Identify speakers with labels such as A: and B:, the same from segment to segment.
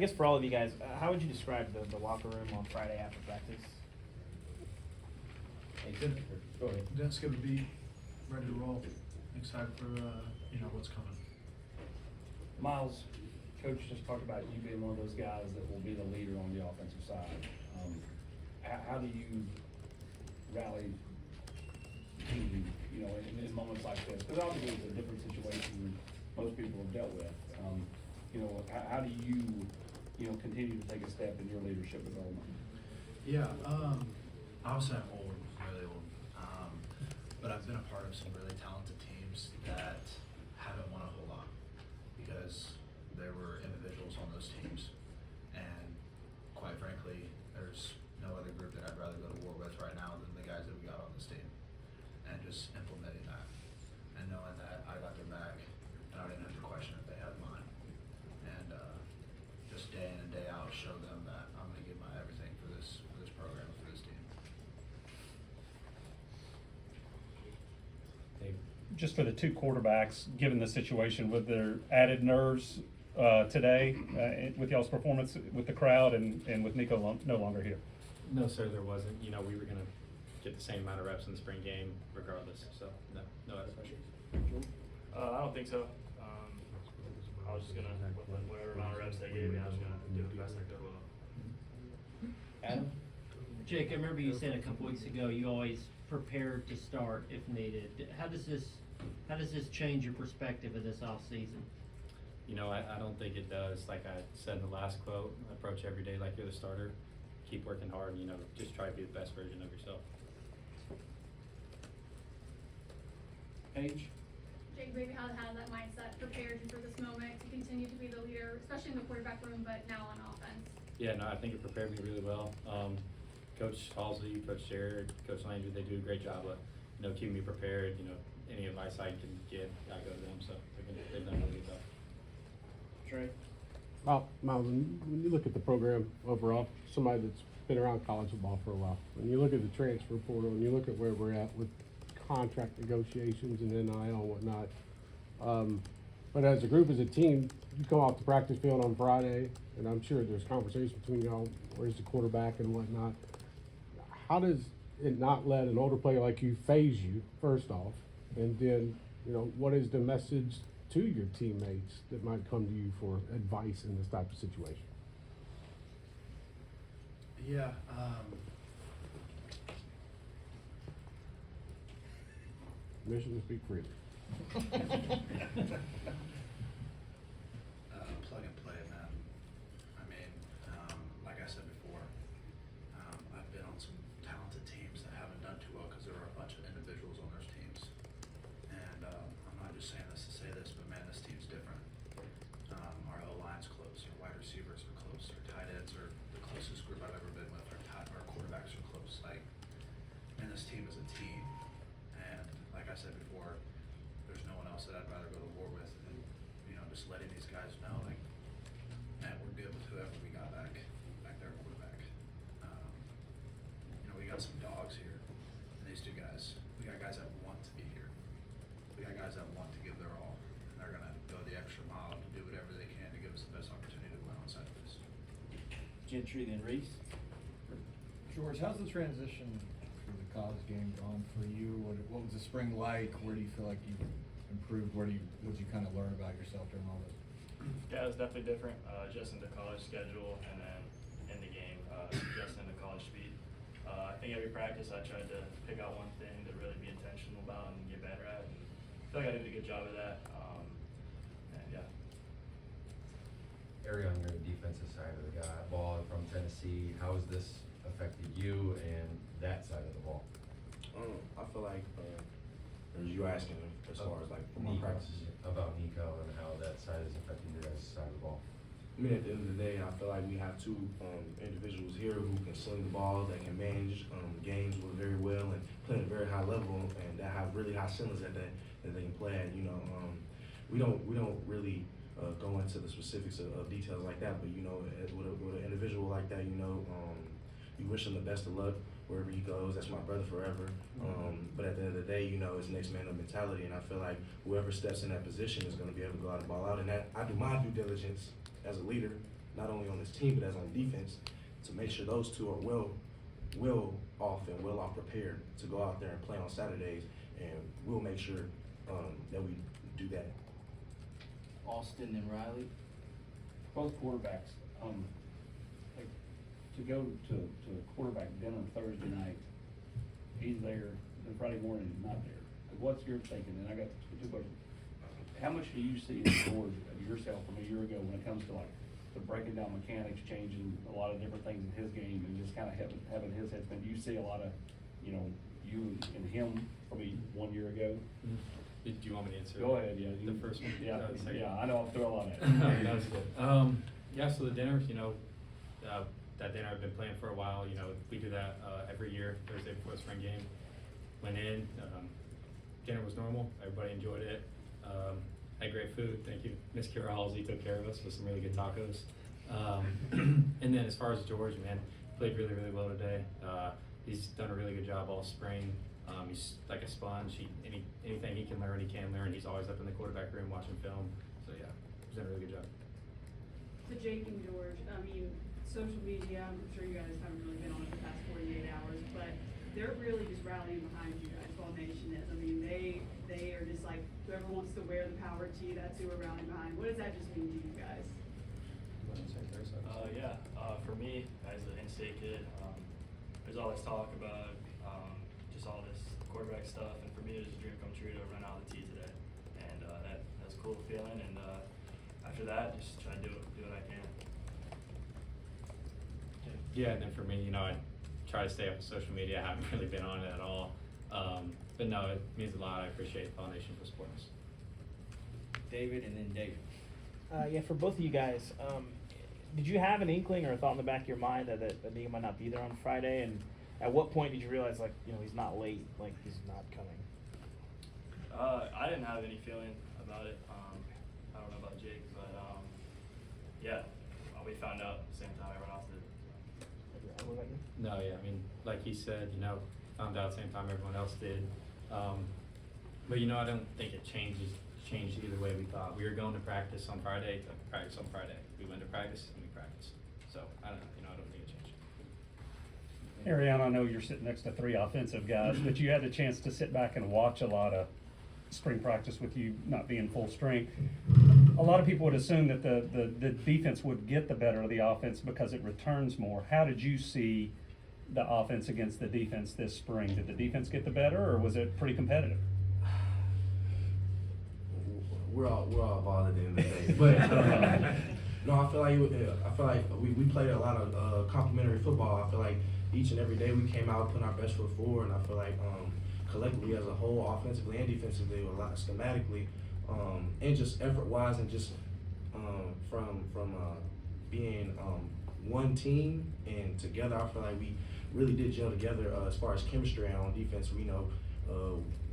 A: guess for all of you guys, how would you describe the locker room on Friday after practice?
B: Go ahead.
C: That's gonna be ready to roll, excited for, what's coming.
D: Miles, Coach just talked about you being one of those guys that will be the leader on the offensive side. How do you rally the team, in moments like this? Because obviously it's a different situation than most people have dealt with. How do you, continue to take a step in your leadership development?
C: Yeah, obviously I'm old, really old, but I've been a part of some really talented teams that haven't won a whole lot because there were individuals on those teams, and quite frankly, there's no other group that I'd rather go to war with right now than the guys that we got on this team, and just implementing that, and knowing that I got their back, and I didn't have to question if they had mine, and just day in and day out show them that I'm gonna give my everything for this program, for this team.
E: Just for the two quarterbacks, given the situation with their added nerves today, with y'all's performance with the crowd and with Nico no longer here?
A: No, sir, there wasn't. We were going to get the same amount of reps in the spring game regardless. So, no added pressure.
F: I don't think so. I was just going to, whatever amount of reps they gave me, I was going to do the best I could with them.
D: Adam?
G: Jake, I remember you said a couple weeks ago you always prepared to start if needed. How does this change your perspective of this off season?
A: I don't think it does. Like I said in the last quote, approach every day like you're the starter. Keep working hard, just try to be the best version of yourself.
D: Paige?
H: Jake, maybe how has that mindset prepared you for this moment to continue to be the leader, especially in the quarterback room, but now on offense?
A: Yeah, no, I think it prepared me really well. Coach Halsey, Coach Jared, Coach Landry, they do a great job of, keeping me prepared. Any advice I can get, I go to them. So they've done a really good job.
D: Trey?
B: Miles, when you look at the program overall, somebody that's been around college football for a while, when you look at the transfer portal and you look at where we're at with contract negotiations and NIL and whatnot, but as a group, as a team, you come off the practice field on Friday, and I'm sure there's conversation between y'all, where's the quarterback and whatnot. How does it not let an older player like you phase you, first off, and then, what is the message to your teammates that might come to you for advice in this type of situation?
C: Yeah,
B: Permission to speak freely.
C: Plug and play, man. I mean, like I said before, I've been on some talented teams that haven't done too well because there are a bunch of individuals on those teams. And I'm not just saying this to say this, but man, this team's different. Our O-line's close, our wide receivers are close, our tight ends are the closest group I've ever been with, our quarterbacks are close. Like, man, this team is a team. And like I said before, there's no one else that I'd rather go to war with than, just letting these guys know, like, man, we're good with whoever we got back there, quarterback. We got some dogs here, and these two guys, we got guys that want to be here. We got guys that want to give their all, and they're gonna go the extra mile to do whatever they can to give us the best opportunity to win on Saturdays.
D: Gentry, then Reese?
I: George, how's the transition for the college game gone for you? What was the spring like? Where do you feel like you improved? What did you kind of learn about yourself during all this?
F: Yeah, it was definitely different, adjusting to college schedule and then in the game, adjusting to college speed. I think every practice I tried to pick out one thing to really be intentional about and get better at. And I feel like I did a good job of that. And yeah.
J: Arion, you're the defensive side of the ball from Tennessee. How has this affected you and that side of the ball?
K: I feel like as you asking as far as like my practices
J: about Nico and how that side is affecting your guys' side of the ball.
K: I mean, at the end of the day, I feel like we have two individuals here who can sling the ball, that can manage games very well and play at a very high level, and that have really high ceilings that they can play at. We don't really go into the specifics of details like that, but with an individual like that, you wish him the best of luck wherever he goes. That's my brother forever. But at the end of the day, it's next man up mentality, and I feel like whoever steps in that position is going to be able to go out and ball out. And that I do my due diligence as a leader not only on this team, but as on defense, to make sure those two are well off prepared to go out there and play on Saturdays, and we'll make sure that we do that.
L: Austin and Riley.
D: Both quarterbacks, like, to go to a quarterback dinner Thursday night, he's there, and Friday morning he's not there. What's your thinking? And I got two questions. How much do you see in George of yourself from a year ago when it comes to like the breaking down mechanics, changing a lot of different things in his game, and just kind of having his head spin? Do you see a lot of, you know, you and him from 1 year ago?
A: Do you want me to answer?
D: Go ahead, yeah.
A: The first one?
D: Yeah,
A: The second
D: yeah,
A: one?
D: I know, I'll throw a lot at
A: No,
D: you.
A: that was good. Yeah, so the dinner, you know, that dinner I've been planning for a while. You know, we do that every year, Thursday before the spring game. Went in, dinner was normal, everybody enjoyed it. Had great food, thank you. Miss Kira Halsey took care of us with some really good tacos. And then as far as George, man, played really, really well today. He's done a really good job all spring. He's like a sponge. Anything he can learn, he can learn. He's always up in the quarterback room watching film. So yeah, he's done a really good job.
M: To Jake and George, I mean, social media, I'm sure you guys haven't really been on it the past 48 hours, but they're really just rallying behind you guys, Ball Nation is. I mean, they are just like, whoever wants to wear the power tee, that's who we're rallying behind. What does that just mean to you guys?
F: For me, as an in-state kid, there's all this talk about just all this quarterback stuff, and for me, it was a dream come true to run out of the tee today, and that's a cool feeling. And after that, just try to do what I can.
A: Yeah, and then for me, you know, I try to stay up with social media. I haven't really been on it at all. But no, it means a lot. I appreciate the Foundation for supporting us.
L: David and then David.
N: Yeah, for both of you guys, did you have an inkling or a thought in the back of your mind that Nico might not be there on Friday? And at what point did you realize, like, you know, he's not late, like he's not coming?
F: I didn't have any feeling about it. I don't know about Jake, but yeah, we found out at the same time everyone else did.
N: What about you?
A: No, yeah, I mean, like he said, you know, found out same time everyone else did. But you know, I don't think it changed either way we thought. We were going to practice on Friday, We went to practice and we practiced. So I don't know, you know, I don't think it changed.
E: Arion, I know you're sitting next to 3 offensive guys, but you had the chance to sit back and watch a lot of spring practice with you not being full strength. A lot of people would assume that the defense would get the better of the offense because it returns more. How did you see the offense against the defense this spring? Did the defense get the better, or was it pretty competitive?
K: We're all balled at the end of the day, but no, I feel like we played a lot of complimentary football. I feel like each and every day we came out putting our best foot forward, and I feel like collectively as a whole, offensively and defensively, a lot schematically, and just effort-wise, and just from being one team and together, I feel like we really did gel together as far as chemistry. And on defense, we know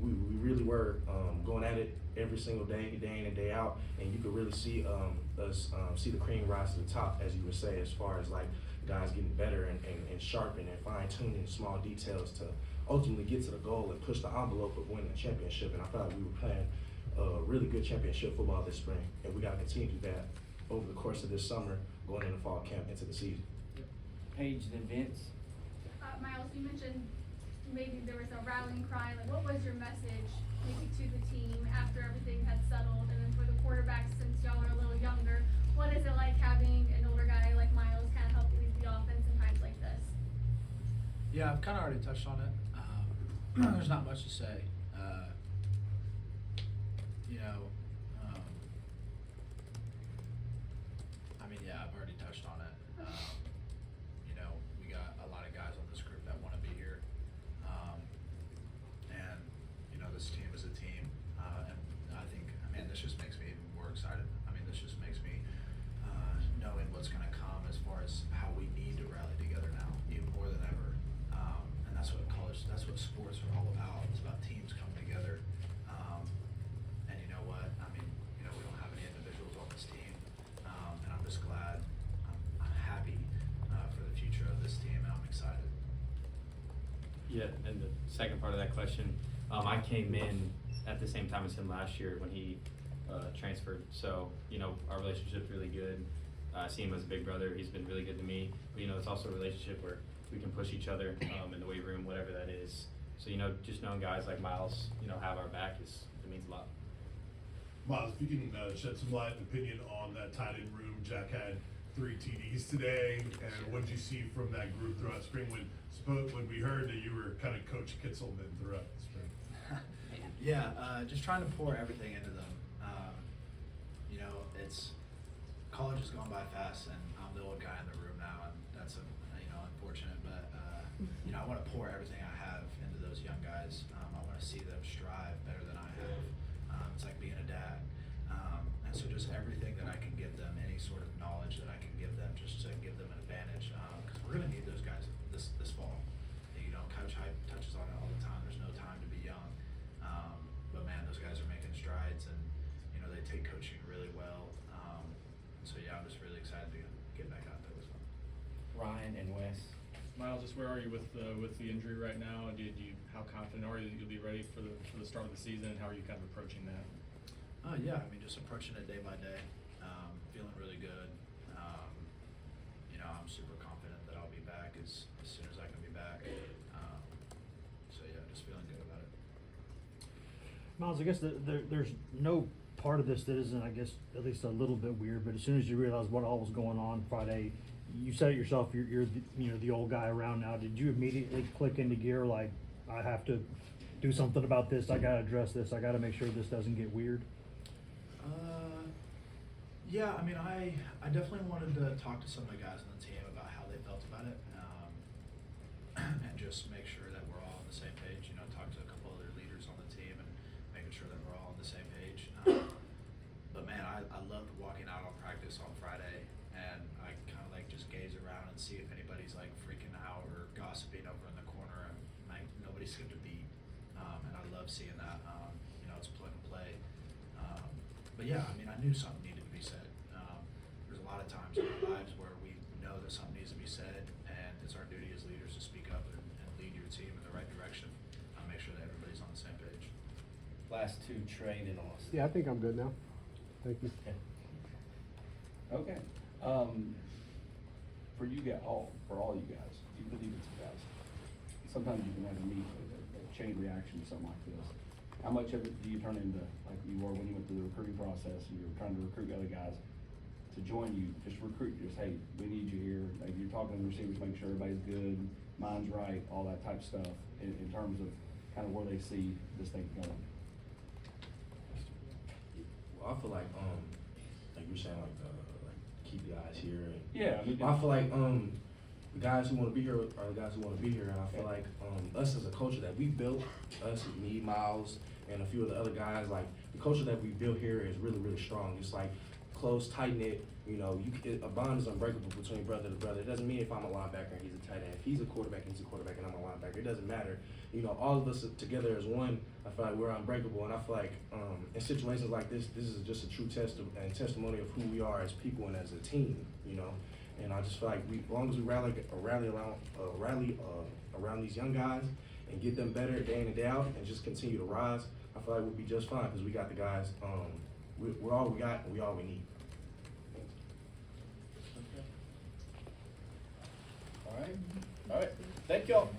K: we really were going at it every single day, day in and day out, and you could really see us see the cream rise to the top, as you would say, as far as like guys getting better and sharpening and fine-tuning small details to ultimately get to the goal and push the envelope of winning a championship. And I felt like we were playing really good championship football this spring, and we got to continue to do that over the course of this summer, going into fall camp, into the season.
L: Paige and Vince.
H: Miles, you mentioned maybe there was a rallying cry. Like, what was your message maybe to the team after everything had settled? And then for the quarterbacks, since y'all are a little younger, what is it like having an older guy like Miles kind of help lead the offense in times like this?
C: Yeah, I've kind of already touched on it. There's not much to say. You know, I mean, yeah, I've already touched on it. You know, we got a lot of guys on this group that want to be here. And, you know, this team is a team. And I think, I mean, this just makes me even more excited. I mean, this just makes me knowing what's going to come as far as how we need to rally together now, even more than ever. And that's what that's what sports are all about. It's about teams coming together. And you know what? I mean, you know, we don't have any individuals on this team. And I'm just glad, I'm happy for the future of this team, and I'm excited.
A: Yeah, and the second part of that question, I came in at the same time as him last year when he transferred. So, you know, our relationship's really good. I see him as a big brother. He's been really good to me. But, you know, it's also a relationship where we can push each other in the weight room, whatever that is. So, you know, just knowing guys like Miles, you know, have our back it means a lot.
O: Miles, if you can shed some light and opinion on that tight end room. Jack had 3 TDs today, and what did you see from that group throughout spring when we heard that you were kind of Coach Kitselman throughout the spring?
C: Yeah, just trying to pour everything into them. You know, college has gone by fast, and I'm the old guy in the room now, and that's unfortunate. But you know, I want to pour everything I have into those young guys. I want to see them strive better than I have. It's like being a dad, and so just everything that I can give them, any sort of knowledge that I can give them, just to give them an advantage, because we're going to need those guys this fall. You know, Coach Hype touches on it all the time. There's no time to be young. But man, those guys are making strides, and you know, they take coaching really well. So yeah, I'm just really excited to get back out there with them.
L: Ryan and Wes.
F: Miles, just where are you with the injury right now? How confident are you that you'll be ready for the start of the season? How are you kind of approaching that?
C: Yeah, I mean, just approaching it day by day. Feeling really good. You know, I'm super confident that I'll be back as soon as I can be back. So yeah, just feeling good about it.
P: Miles, I guess there's no part of this that isn't, I guess, at least a little bit weird, but as soon as you realized what all was going on Friday, you said it yourself, you're the old guy around now. Did you immediately click into gear, like, I have to do something about this, I gotta address this, I gotta make sure this doesn't get weird?
C: Yeah, I mean, I definitely wanted to talk to some of the guys on the team about how they felt about it, and just make sure that we're all on the same page. You know, talk to a couple other leaders on the team and making sure that we're all on the same page. But man, I loved walking out on practice on Friday, and I kind of like just gaze around and see if anybody's like freaking out or gossiping over in the corner, and like nobody skipped a beat. And I love seeing that. You know, it's plug and play. But yeah, I mean, I knew something needed to be said. There's a lot of times in our lives where we know that something needs to be said, and it's our duty as leaders to speak up and lead your team in the right direction. Make sure that everybody's on the same page.
L: Last 2, Trade and Austin.
B: Yeah, I think I'm good now. Thank you.
D: Okay. For all you guys, you believe it's guys. Sometimes you can have a chain reaction to something like this. How much of it do you turn into, like you were when you went through the recruiting process and you were trying to recruit other guys to join you, just recruit, just, hey, we need you here. Like you're talking to the receivers, making sure everybody's good, mind's right, all that type of stuff in terms of kind of where they see this thing going.
K: Well, I feel like you're saying, like keep the guys here. And
D: Yeah, I mean,
K: I feel like the guys who want to be here are the guys who want to be here, and I feel like us as a culture that we built, me, Miles, and a few of the other guys, like the culture that we built here is really, really strong. It's like close, tight knit. You know, a bond is unbreakable between brother to brother. It doesn't mean if I'm a linebacker and he's a tight end. If he's a quarterback and he's a quarterback and I'm a linebacker, it doesn't matter. You know, all of us together as one. I feel like we're unbreakable, and I feel like in situations like this is just a true testimony of who we are as people and as a team. You know, and I just feel like as long as we rally around these young guys and get them better day in and day out, and just continue to rise, I feel like we'll be just fine because we got the guys. We're all we got, and we all we need.
L: All right. Thank y'all.